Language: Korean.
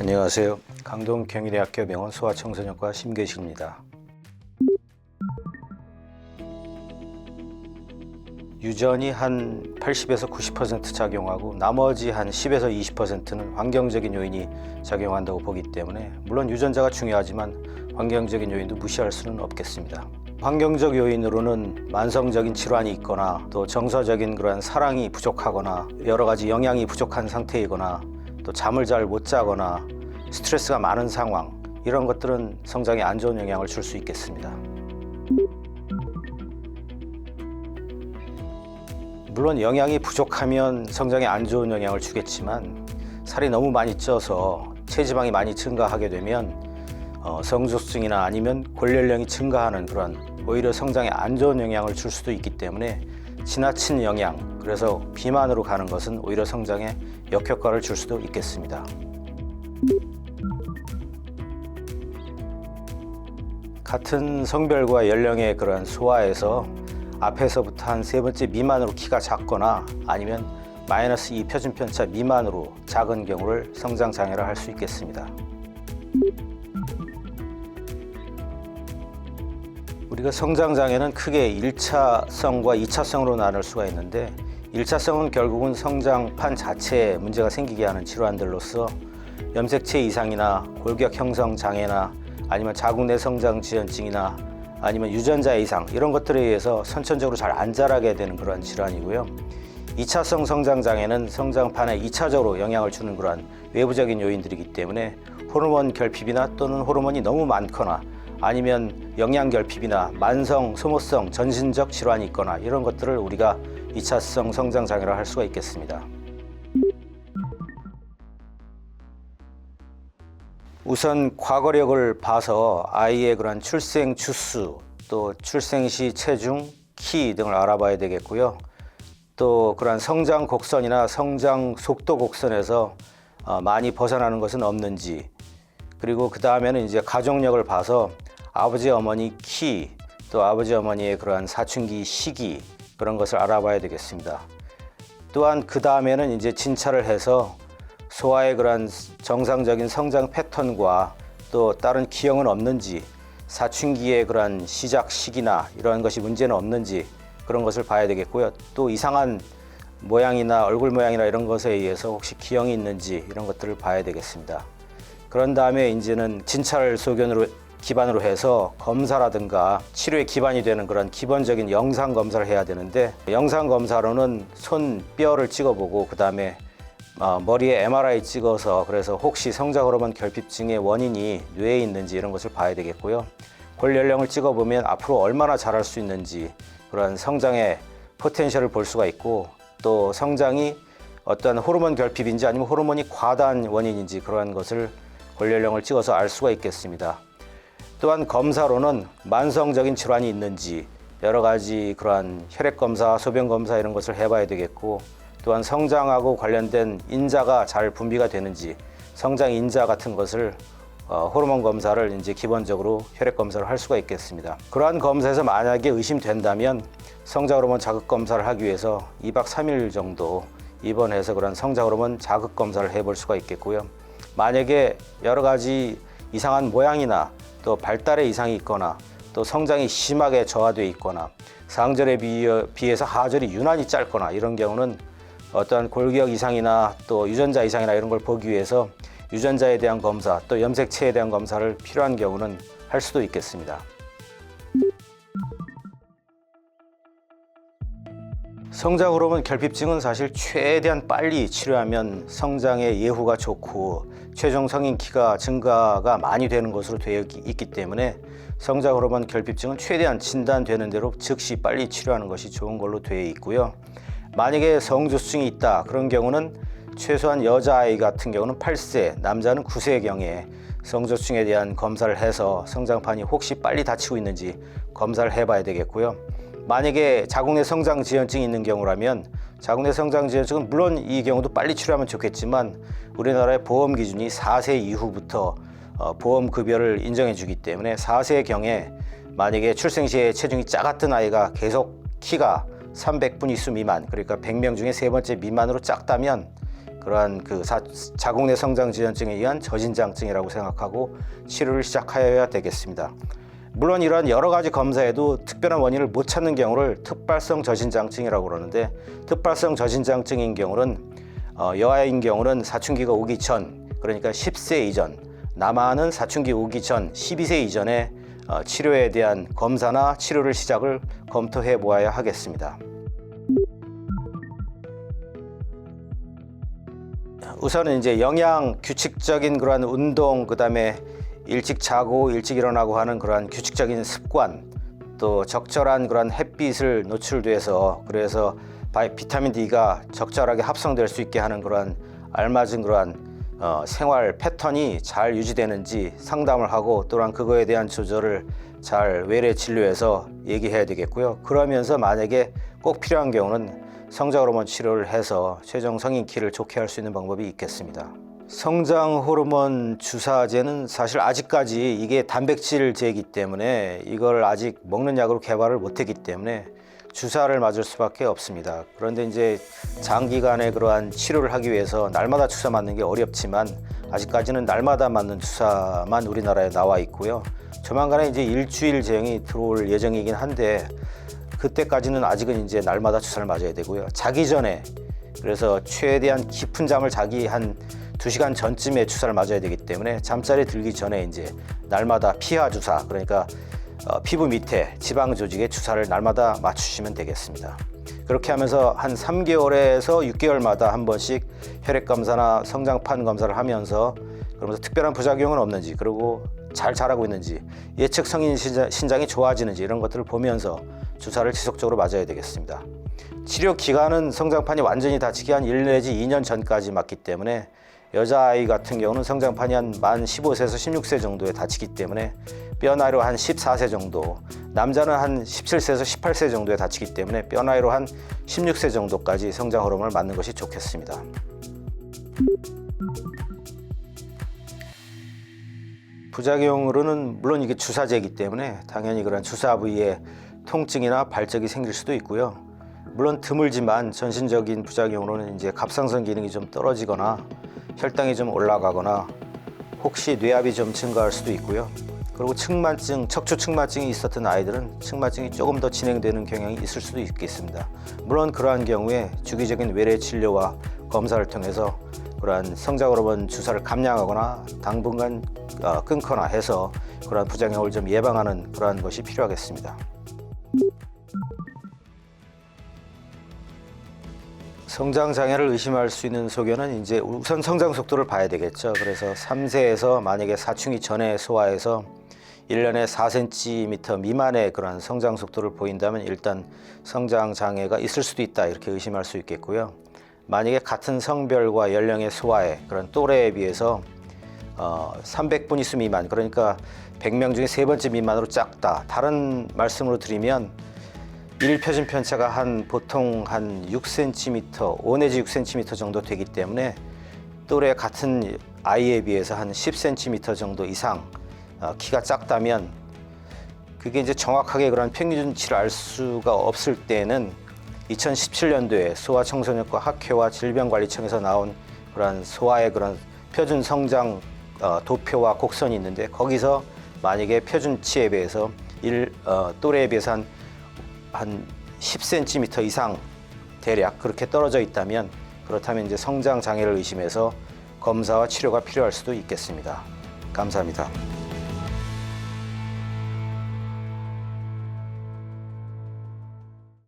안녕하세요. 강동 경희대학교 병원 소아청소년과 심계실입니다. 유전이 한 80에서 90% 작용하고 나머지 한 10에서 20%는 환경적인 요인이 작용한다고 보기 때문에 물론 유전자가 중요하지만 환경적인 요인도 무시할 수는 없겠습니다. 환경적 요인으로는 만성적인 질환이 있거나 또 정서적인 그러한 사랑이 부족하거나 여러 가지 영양이 부족한 상태이거나 또 잠을 잘 못 자거나 스트레스가 많은 상황, 이런 것들은 성장에 안 좋은 영향을 줄 수 있겠습니다. 물론 영양이 부족하면 성장에 안 좋은 영향을 주겠지만 살이 너무 많이 쪄서 체지방이 많이 증가하게 되면 성소수증이나 아니면 골연령이 증가하는 그런 오히려 성장에 안 좋은 영향을 줄 수도 있기 때문에 지나친 영양, 그래서 비만으로 가는 것은 오히려 성장에 역효과를 줄 수도 있겠습니다. 같은 성별과 연령의 그런 소아에서 앞에서부터 한 3번째 미만으로 키가 작거나 아니면 마이너스 2 표준편차 미만으로 작은 경우를 성장장애라 할 수 있겠습니다. 우리가 성장장애는 크게 1차성과 2차성으로 나눌 수가 있는데 1차성은 결국은 성장판 자체에 문제가 생기게 하는 질환들로서 염색체 이상이나 골격 형성 장애나 아니면 자궁 내 성장 지연증이나 아니면 유전자 이상, 이런 것들에 의해서 선천적으로 잘 안 자라게 되는 그런 질환이고요. 2차성 성장장애는 성장판에 2차적으로 영향을 주는 그런 외부적인 요인들이기 때문에 호르몬 결핍이나 또는 호르몬이 너무 많거나 아니면 영양 결핍이나 만성 소모성 전신적 질환이 있거나 이런 것들을 우리가 2차성 성장장애라 할 수가 있겠습니다. 우선 과거력을 봐서 아이의 그런 출생 주수, 또 출생 시 체중, 키 등을 알아봐야 되겠고요. 또 그런 성장 곡선이나 성장 속도 곡선에서 많이 벗어나는 것은 없는지, 그리고 그 다음에는 이제 가족력을 봐서 아버지 어머니 키, 또 아버지 어머니의 그러한 사춘기 시기, 그런 것을 알아봐야 되겠습니다. 또한 그 다음에는 이제 진찰을 해서 소아의 그런 정상적인 성장 패턴과 또 다른 기형은 없는지, 사춘기의 그런 시작 시기나 이런 것이 문제는 없는지 그런 것을 봐야 되겠고요. 또 이상한 모양이나 얼굴 모양이나 이런 것에 의해서 혹시 기형이 있는지 이런 것들을 봐야 되겠습니다. 그런 다음에 이제는 진찰 소견으로 기반으로 해서 검사라든가 치료에 기반이 되는 그런 기본적인 영상 검사를 해야 되는데, 영상 검사로는 손 뼈를 찍어보고 그 다음에 머리에 MRI 찍어서 그래서 혹시 성장 호르몬 결핍증의 원인이 뇌에 있는지 이런 것을 봐야 되겠고요. 골연령을 찍어보면 앞으로 얼마나 자랄 수 있는지 그런 성장의 포텐셜을 볼 수가 있고, 또 성장이 어떤 호르몬 결핍인지 아니면 호르몬이 과다한 원인인지 그러한 것을 골연령을 찍어서 알 수가 있겠습니다. 또한 검사로는 만성적인 질환이 있는지 여러 가지 그러한 혈액 검사, 소변 검사 이런 것을 해봐야 되겠고, 또한 성장하고 관련된 인자가 잘 분비가 되는지 성장 인자 같은 것을 호르몬 검사를 이제 기본적으로 혈액 검사를 할 수가 있겠습니다. 그러한 검사에서 만약에 의심된다면 성장 호르몬 자극 검사를 하기 위해서 2박 3일 정도 입원해서 그런 성장 호르몬 자극 검사를 해볼 수가 있겠고요. 만약에 여러 가지 이상한 모양이나 또 발달에 이상이 있거나 또 성장이 심하게 저하되어 있거나 상절에 비해서 하절이 유난히 짧거나 이런 경우는 어떠한 골격 이상이나 또 유전자 이상이나 이런 걸 보기 위해서 유전자에 대한 검사, 또 염색체에 대한 검사를 필요한 경우는 할 수도 있겠습니다. 성장 호르몬 결핍증은 사실 최대한 빨리 치료하면 성장의 예후가 좋고 최종 성인 키가 증가가 많이 되는 것으로 되어 있기 때문에 성장 호르몬 결핍증은 최대한 진단되는 대로 즉시 빨리 치료하는 것이 좋은 걸로 되어 있고요. 만약에 성조수증이 있다, 그런 경우는 최소한 여자아이 같은 경우는 8세, 남자는 9세경에 성조수증에 대한 검사를 해서 성장판이 혹시 빨리 닫히고 있는지 검사를 해봐야 되겠고요. 만약에 자궁 내 성장 지연증이 있는 경우라면 자궁 내 성장 지연증은 물론 이 경우도 빨리 치료하면 좋겠지만 우리나라의 보험 기준이 4세 이후부터 보험 급여를 인정해 주기 때문에 4세경에 만약에 출생 시에 체중이 작았던 아이가 계속 키가 300분위수 미만, 그러니까 100명 중에 3번째 미만으로 작다면 그러한 자궁 내 성장 지연증에 의한 저진장증이라고 생각하고 치료를 시작하여야 되겠습니다. 물론 이러한 여러 가지 검사에도 특별한 원인을 못 찾는 경우를 특발성 저진장증이라고 그러는데, 특발성 저진장증인 경우는 여아인 경우는 사춘기가 오기 전, 그러니까 10세 이전, 남아는 사춘기 오기 전 12세 이전에 치료에 대한 검사나 치료를 시작을 검토해 보아야 하겠습니다. 우선은 이제 영양, 규칙적인 그러한 운동, 그다음에 일찍 자고 일찍 일어나고 하는 그러한 규칙적인 습관, 또 적절한 그러한 햇빛을 노출돼서 그래서 비타민 D가 적절하게 합성될 수 있게 하는 그러한 알맞은 그러한 생활 패턴이 잘 유지되는지 상담을 하고, 또한 그거에 대한 조절을 잘 외래 진료에서 얘기해야 되겠고요. 그러면서 만약에 꼭 필요한 경우는 성장 호르몬 치료를 해서 최종 성인 키를 좋게 할 수 있는 방법이 있겠습니다. 성장 호르몬 주사제는 사실 아직까지 이게 단백질제이기 때문에 이걸 아직 먹는 약으로 개발을 못했기 때문에 주사를 맞을 수밖에 없습니다. 그런데 이제 장기간의 그러한 치료를 하기 위해서 날마다 주사 맞는 게 어렵지만, 아직까지는 날마다 맞는 주사만 우리나라에 나와 있고요. 조만간에 이제 일주일 제형이 들어올 예정이긴 한데, 그때까지는 아직은 이제 날마다 주사를 맞아야 되고요. 자기 전에, 그래서 최대한 깊은 잠을 자기 한 2시간 전쯤에 주사를 맞아야 되기 때문에 잠자리에 들기 전에 이제 날마다 피하 주사, 그러니까 피부 밑에 지방 조직에 주사를 날마다 맞추시면 되겠습니다. 그렇게 하면서 한 3개월에서 6개월마다 한 번씩 혈액 검사나 성장판 검사를 하면서, 그러면서 특별한 부작용은 없는지, 그리고 잘 자라고 있는지, 예측 성인 신장이 좋아지는지 이런 것들을 보면서 주사를 지속적으로 맞아야 되겠습니다. 치료 기간은 성장판이 완전히 다치기 한 1 내지 2년 전까지 맞기 때문에, 여자아이 같은 경우는 성장판이 한 만 15세에서 16세 정도에 다치기 때문에 뼈 나이로 한 14세 정도, 남자는 한 17세에서 18세 정도에 다치기 때문에 뼈 나이로 한 16세 정도까지 성장 호르몬을 맞는 것이 좋겠습니다. 부작용으로는 물론 이게 주사제이기 때문에 당연히 그런 주사 부위에 통증이나 발적이 생길 수도 있고요. 물론 드물지만 전신적인 부작용으로는 이제 갑상선 기능이 좀 떨어지거나 혈당이 좀 올라가거나 혹시 뇌압이 좀 증가할 수도 있고요. 그리고 측만증, 척추 측만증이 있었던 아이들은 측만증이 조금 더 진행되는 경향이 있을 수도 있겠습니다. 물론 그러한 경우에 주기적인 외래 진료와 검사를 통해서 그러한 성장 호르몬 주사를 감량하거나 당분간 끊거나 해서 그러한 부작용을 좀 예방하는 그러한 것이 필요하겠습니다. 성장 장애를 의심할 수 있는 소견은 이제 우선 성장 속도를 봐야 되겠죠. 그래서 3세에서 만약에 사춘기 전에 소아에서 1년에 4cm 미만의 그런 성장 속도를 보인다면 일단 성장 장애가 있을 수도 있다, 이렇게 의심할 수 있겠고요. 만약에 같은 성별과 연령의 소아의 그런 또래에 비해서 300분위수 미만, 그러니까 100명 중에 3번째 미만으로 작다. 다른 말씀으로 드리면 일표준 편차가 보통 한 6cm, 5 내지 6cm 정도 되기 때문에 또래 같은 아이에 비해서 한 10cm 정도 이상 키가 작다면, 그게 이제 정확하게 그런 평균치를 알 수가 없을 때는 2017년도에 소아청소년과 학회와 질병관리청에서 나온 그런 소아의 그런 표준 성장 도표와 곡선이 있는데, 거기서 만약에 표준치에 비해서 또래에 비해서 한 10cm 이상 대략 그렇게 떨어져 있다면, 그렇다면 이제 성장 장애를 의심해서 검사와 치료가 필요할 수도 있겠습니다. 감사합니다.